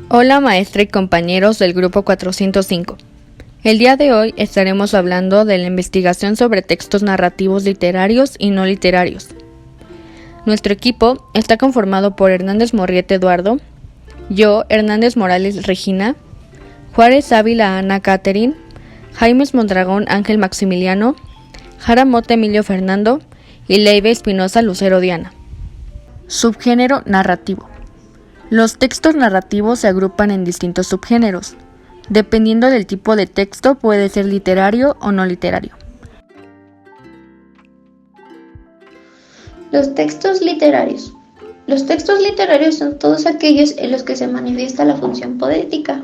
Hola maestra y compañeros del grupo 405. El día de hoy estaremos hablando de la investigación sobre textos narrativos literarios y no literarios. Nuestro equipo está conformado por Hernández Morriete Eduardo, yo, Hernández Morales Regina, Juárez Ávila Ana Catherine, Jaimes Mondragón Ángel Maximiliano, Jara Mota Emilio Fernando y Leiva Espinosa Lucero Diana. Subgénero narrativo. Los textos narrativos se agrupan en distintos subgéneros. Dependiendo del tipo de texto, puede ser literario o no literario. Los textos literarios. Los textos literarios son todos aquellos en los que se manifiesta la función poética,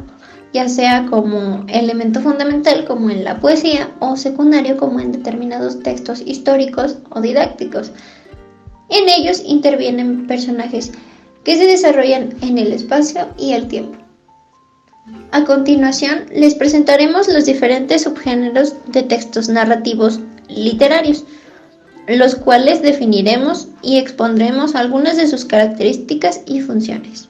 ya sea como elemento fundamental como en la poesía o secundario como en determinados textos históricos o didácticos. En ellos intervienen personajes que se desarrollan en el espacio y el tiempo. A continuación, les presentaremos los diferentes subgéneros de textos narrativos literarios, los cuales definiremos y expondremos algunas de sus características y funciones.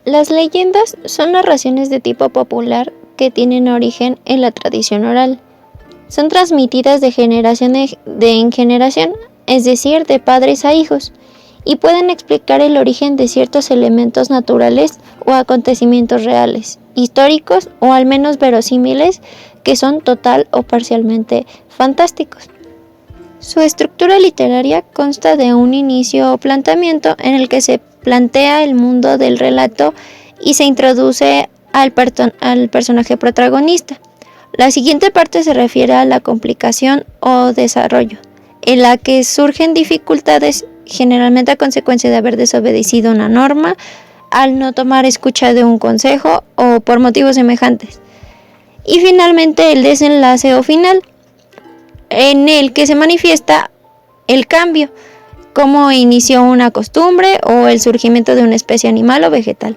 Las leyendas son narraciones de tipo popular que tienen origen en la tradición oral. Son transmitidas de generación en generación, es decir, de padres a hijos, y pueden explicar el origen de ciertos elementos naturales o acontecimientos reales, históricos o al menos verosímiles que son total o parcialmente fantásticos. Su estructura literaria consta de un inicio o planteamiento en el que se plantea el mundo del relato y se introduce al personaje protagonista. La siguiente parte se refiere a la complicación o desarrollo, en la que surgen dificultades generalmente a consecuencia de haber desobedecido una norma, al no tomar escucha de un consejo o por motivos semejantes. Y finalmente el desenlace o final, en el que se manifiesta el cambio, como inició una costumbre o el surgimiento de una especie animal o vegetal,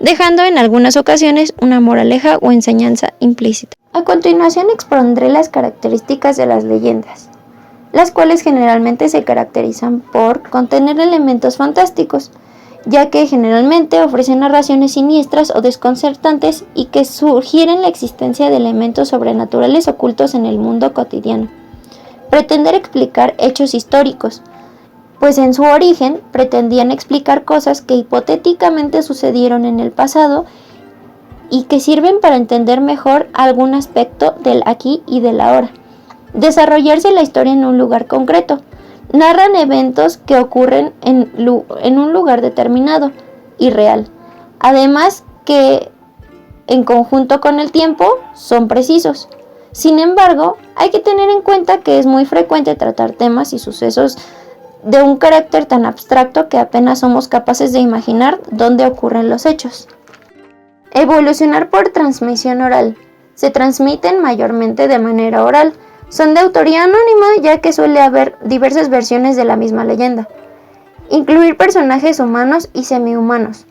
dejando en algunas ocasiones una moraleja o enseñanza implícita. A continuación expondré las características de las leyendas, las cuales generalmente se caracterizan por contener elementos fantásticos, ya que generalmente ofrecen narraciones siniestras o desconcertantes y que sugieren la existencia de elementos sobrenaturales ocultos en el mundo cotidiano. Pretender explicar hechos históricos, pues en su origen pretendían explicar cosas que hipotéticamente sucedieron en el pasado y que sirven para entender mejor algún aspecto del aquí y del ahora. Desarrollarse la historia en un lugar concreto. Narran eventos que ocurren en un lugar determinado y real. Además que, en conjunto con el tiempo, son precisos. Sin embargo, hay que tener en cuenta que es muy frecuente tratar temas y sucesos de un carácter tan abstracto que apenas somos capaces de imaginar dónde ocurren los hechos. Evolucionar por transmisión oral. Se transmiten mayormente de manera oral. Son de autoría anónima, ya que suele haber diversas versiones de la misma leyenda. Incluir personajes humanos y semihumanos.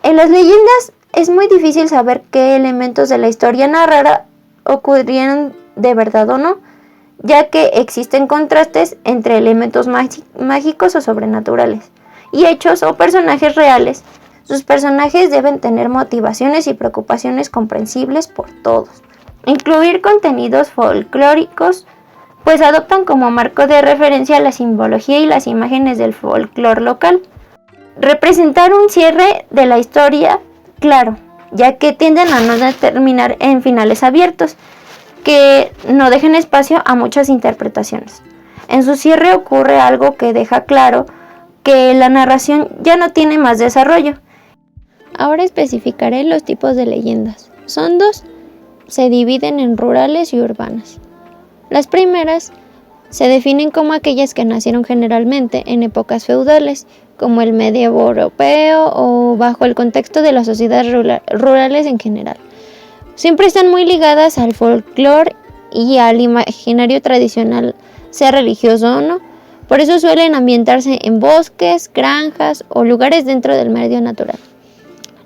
En las leyendas es muy difícil saber qué elementos de la historia narrada ocurrieron de verdad o no, ya que existen contrastes entre elementos mágicos o sobrenaturales y hechos o personajes reales. Sus personajes deben tener motivaciones y preocupaciones comprensibles por todos. Incluir contenidos folclóricos, pues adoptan como marco de referencia la simbología y las imágenes del folclore local. Representar un cierre de la historia claro, ya que tienden a no terminar en finales abiertos, que no dejen espacio a muchas interpretaciones. En su cierre ocurre algo que deja claro que la narración ya no tiene más desarrollo. Ahora especificaré los tipos de leyendas. Son dos. Se dividen en rurales y urbanas. Las primeras se definen como aquellas que nacieron generalmente en épocas feudales, como el medievo europeo o bajo el contexto de las sociedades rurales en general. Siempre están muy ligadas al folclore y al imaginario tradicional, sea religioso o no. Por eso suelen ambientarse en bosques, granjas o lugares dentro del medio natural.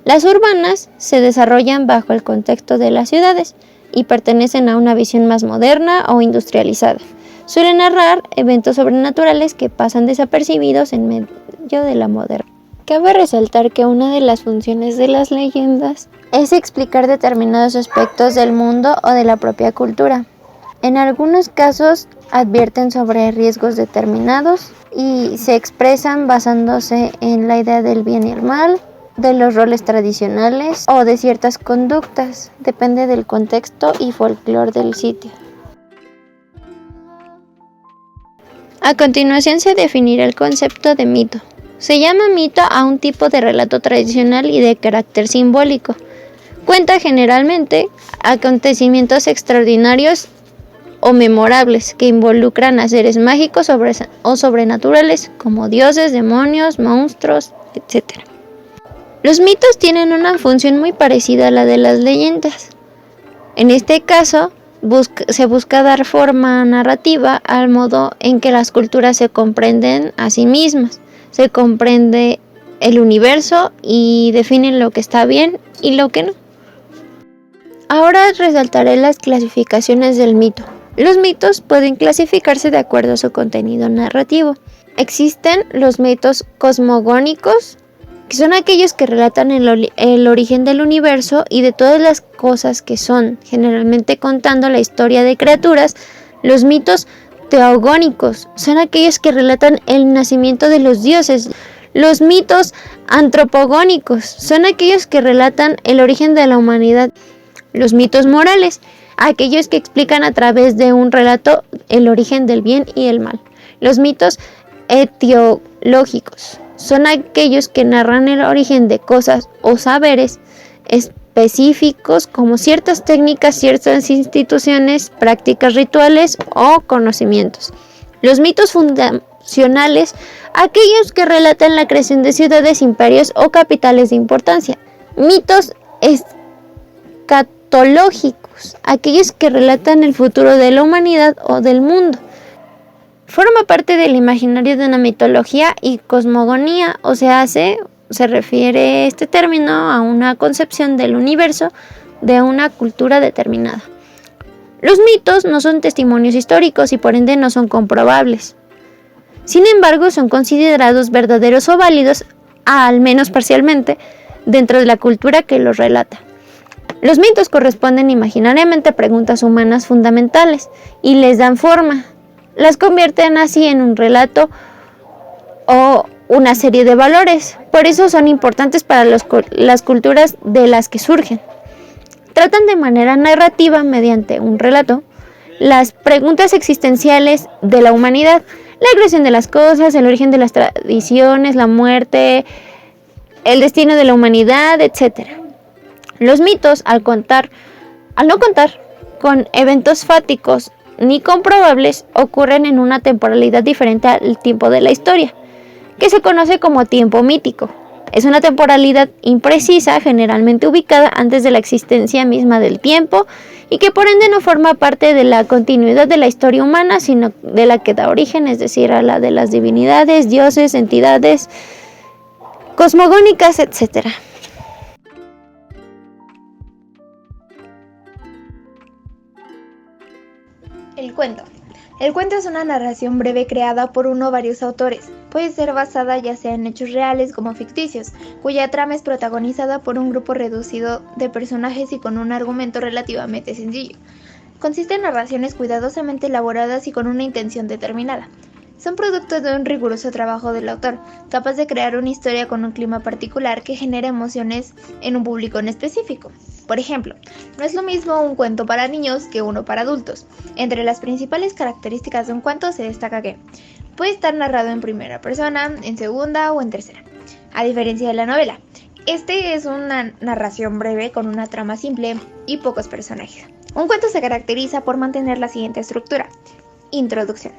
Las urbanas se desarrollan bajo el contexto de las ciudades y pertenecen a una visión más moderna o industrializada. suele narrar eventos sobrenaturales que pasan desapercibidos en medio de la modernidad. Cabe resaltar que una de las funciones de las leyendas es explicar determinados aspectos del mundo o de la propia cultura. En algunos casos advierten sobre riesgos determinados y se expresan basándose en la idea del bien y el mal, de los roles tradicionales o de ciertas conductas, depende del contexto y folclore del sitio. A continuación se definirá el concepto de mito. Se llama mito a un tipo de relato tradicional y de carácter simbólico. Cuenta generalmente acontecimientos extraordinarios o memorables que involucran a seres mágicos o sobrenaturales como dioses, demonios, monstruos, etc. Los mitos tienen una función muy parecida a la de las leyendas. En este caso, se busca dar forma narrativa al modo en que las culturas se comprenden a sí mismas. Se comprende el universo y definen lo que está bien y lo que no. Ahora resaltaré las clasificaciones del mito. Los mitos pueden clasificarse de acuerdo a su contenido narrativo. Existen los mitos cosmogónicos, que son aquellos que relatan el origen del universo y de todas las cosas que son, generalmente contando la historia de criaturas. Los mitos teogónicos son aquellos que relatan el nacimiento de los dioses. Los mitos antropogónicos son aquellos que relatan el origen de la humanidad. Los mitos morales, aquellos que explican a través de un relato el origen del bien y el mal. Los mitos etiológicos son aquellos que narran el origen de cosas o saberes específicos como ciertas técnicas, ciertas instituciones, prácticas rituales o conocimientos. Los mitos fundacionales, aquellos que relatan la creación de ciudades, imperios o capitales de importancia. Mitos escatológicos, aquellos que relatan el futuro de la humanidad o del mundo. Forma parte del imaginario de una mitología y cosmogonía, o sea, se refiere este término a una concepción del universo de una cultura determinada. Los mitos no son testimonios históricos y por ende no son comprobables. Sin embargo, son considerados verdaderos o válidos, al menos parcialmente, dentro de la cultura que los relata. Los mitos corresponden imaginariamente a preguntas humanas fundamentales y les dan forma. Las convierten así en un relato o una serie de valores. Por eso son importantes para las culturas de las que surgen. Tratan de manera narrativa, mediante un relato, las preguntas existenciales de la humanidad, la creación de las cosas, el origen de las tradiciones, la muerte, el destino de la humanidad, etc. Los mitos, al no contar con eventos fáticos ni comprobables, ocurren en una temporalidad diferente al tiempo de la historia, que se conoce como tiempo mítico. Es una temporalidad imprecisa, generalmente ubicada antes de la existencia misma del tiempo, y que por ende no forma parte de la continuidad de la historia humana, sino de la que da origen, es decir, a la de las divinidades, dioses, entidades cosmogónicas, etc. El cuento. El cuento es una narración breve creada por uno o varios autores. Puede ser basada ya sea en hechos reales como ficticios, cuya trama es protagonizada por un grupo reducido de personajes y con un argumento relativamente sencillo. Consiste en narraciones cuidadosamente elaboradas y con una intención determinada. Son producto de un riguroso trabajo del autor, capaz de crear una historia con un clima particular que genere emociones en un público en específico. Por ejemplo, no es lo mismo un cuento para niños que uno para adultos. Entre las principales características de un cuento se destaca que puede estar narrado en primera persona, en segunda o en tercera, a diferencia de la novela. Este es una narración breve con una trama simple y pocos personajes. Un cuento se caracteriza por mantener la siguiente estructura. Introducción.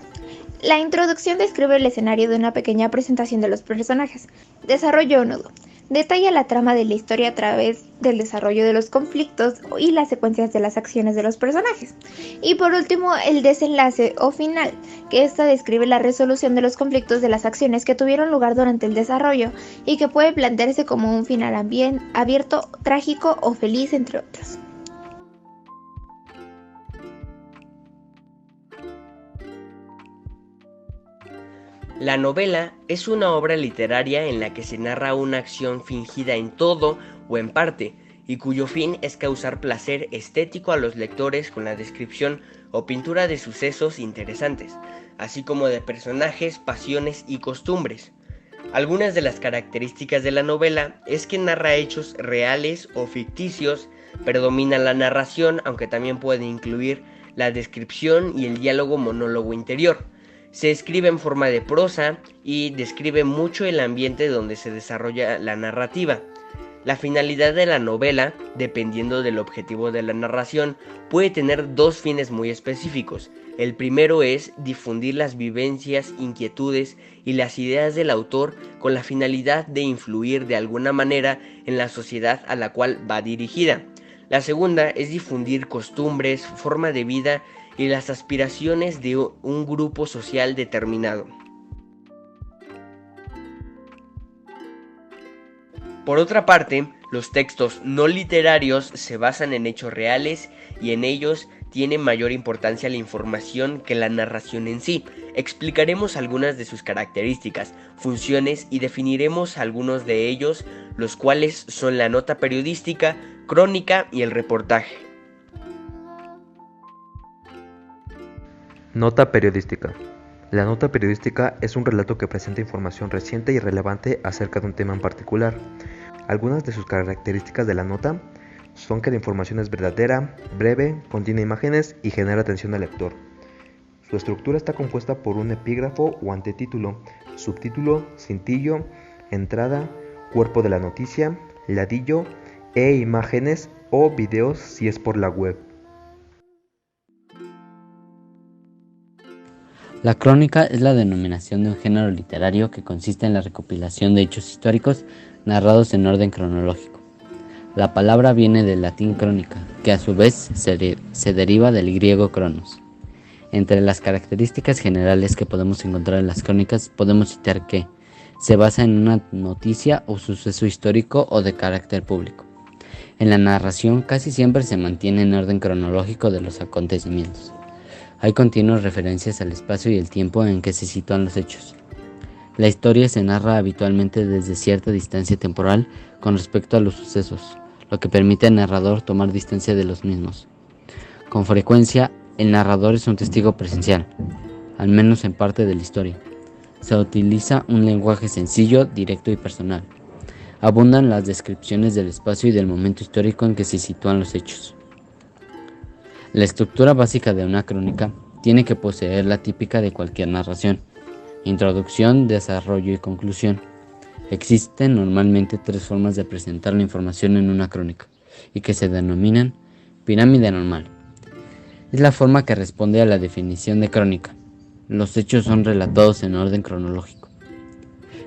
La introducción describe el escenario de una pequeña presentación de los personajes. Desarrollo o nudo. Detalla la trama de la historia a través del desarrollo de los conflictos y las secuencias de las acciones de los personajes. Y por último, el desenlace o final, que esta describe la resolución de los conflictos de las acciones que tuvieron lugar durante el desarrollo y que puede plantearse como un final abierto, trágico o feliz, entre otros. La novela es una obra literaria en la que se narra una acción fingida en todo o en parte, y cuyo fin es causar placer estético a los lectores con la descripción o pintura de sucesos interesantes, así como de personajes, pasiones y costumbres. Algunas de las características de la novela es que narra hechos reales o ficticios, predomina la narración, aunque también puede incluir la descripción y el diálogo monólogo interior. Se escribe en forma de prosa y describe mucho el ambiente donde se desarrolla la narrativa. La finalidad de la novela, dependiendo del objetivo de la narración, puede tener dos fines muy específicos. El primero es difundir las vivencias, inquietudes y las ideas del autor con la finalidad de influir de alguna manera en la sociedad a la cual va dirigida. La segunda es difundir costumbres, forma de vida y las aspiraciones de un grupo social determinado. Por otra parte, los textos no literarios se basan en hechos reales y en ellos tiene mayor importancia la información que la narración en sí. Explicaremos algunas de sus características, funciones y definiremos algunos de ellos, los cuales son la nota periodística, crónica y el reportaje. Nota periodística. La nota periodística es un relato que presenta información reciente y relevante acerca de un tema en particular. Algunas de sus características de la nota son que la información es verdadera, breve, contiene imágenes y genera atención al lector. Su estructura está compuesta por un epígrafo o antetítulo, subtítulo, cintillo, entrada, cuerpo de la noticia, ladillo e imágenes o videos si es por la web. La crónica es la denominación de un género literario que consiste en la recopilación de hechos históricos narrados en orden cronológico. La palabra viene del latín crónica, que a su vez se deriva del griego cronos. Entre las características generales que podemos encontrar en las crónicas podemos citar que se basa en una noticia o suceso histórico o de carácter público. En la narración casi siempre se mantiene en orden cronológico de los acontecimientos. Hay continuas referencias al espacio y el tiempo en que se sitúan los hechos. La historia se narra habitualmente desde cierta distancia temporal con respecto a los sucesos, lo que permite al narrador tomar distancia de los mismos. Con frecuencia, el narrador es un testigo presencial, al menos en parte de la historia. Se utiliza un lenguaje sencillo, directo y personal. Abundan las descripciones del espacio y del momento histórico en que se sitúan los hechos. La estructura básica de una crónica tiene que poseer la típica de cualquier narración: introducción, desarrollo y conclusión. Existen normalmente tres formas de presentar la información en una crónica, y que se denominan pirámide normal. Es la forma que responde a la definición de crónica. Los hechos son relatados en orden cronológico.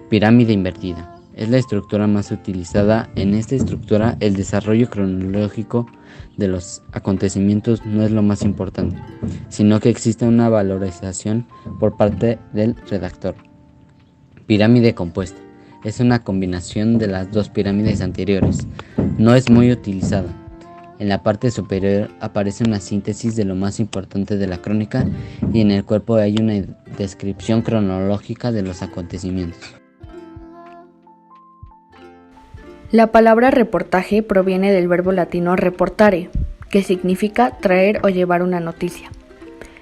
Pirámide invertida. Es la estructura más utilizada. En esta estructura, el desarrollo cronológico de los acontecimientos no es lo más importante, sino que existe una valorización por parte del redactor. Pirámide compuesta. Es una combinación de las dos pirámides anteriores. No es muy utilizada. En la parte superior aparece una síntesis de lo más importante de la crónica y en el cuerpo hay una descripción cronológica de los acontecimientos. La palabra reportaje proviene del verbo latino reportare, que significa traer o llevar una noticia.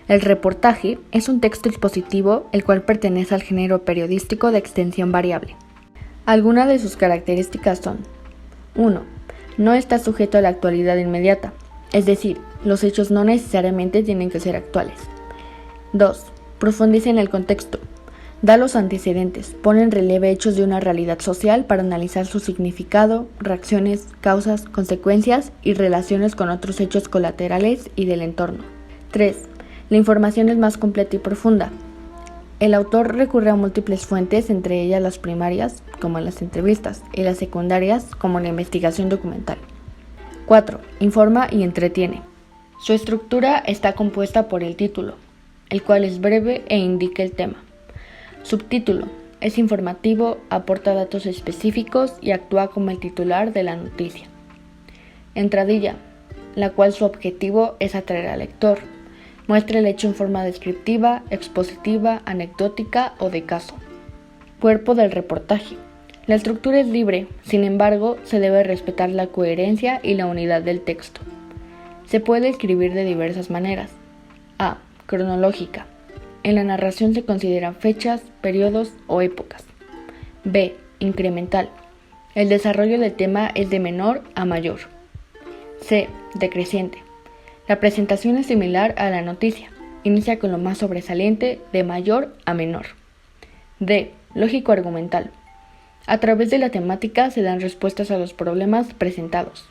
El reportaje es un texto expositivo el cual pertenece al género periodístico de extensión variable. Algunas de sus características son: 1. No está sujeto a la actualidad inmediata, es decir, los hechos no necesariamente tienen que ser actuales. 2. Profundiza en el contexto. Da los antecedentes, pone en relieve hechos de una realidad social para analizar su significado, reacciones, causas, consecuencias y relaciones con otros hechos colaterales y del entorno. 3. La información es más completa y profunda. El autor recurre a múltiples fuentes, entre ellas las primarias, como las entrevistas, y las secundarias, como la investigación documental. 4. Informa y entretiene. Su estructura está compuesta por el título, el cual es breve e indica el tema. Subtítulo: es informativo, aporta datos específicos y actúa como el titular de la noticia. Entradilla, la cual su objetivo es atraer al lector. Muestra el hecho en forma descriptiva, expositiva, anecdótica o de caso. Cuerpo del reportaje. La estructura es libre, sin embargo, se debe respetar la coherencia y la unidad del texto. Se puede escribir de diversas maneras. A. Cronológica. En la narración se consideran fechas, periodos o épocas. B. Incremental. El desarrollo del tema es de menor a mayor. C. Decreciente. La presentación es similar a la noticia. Inicia con lo más sobresaliente de mayor a menor. D. Lógico-argumental. A través de la temática se dan respuestas a los problemas presentados.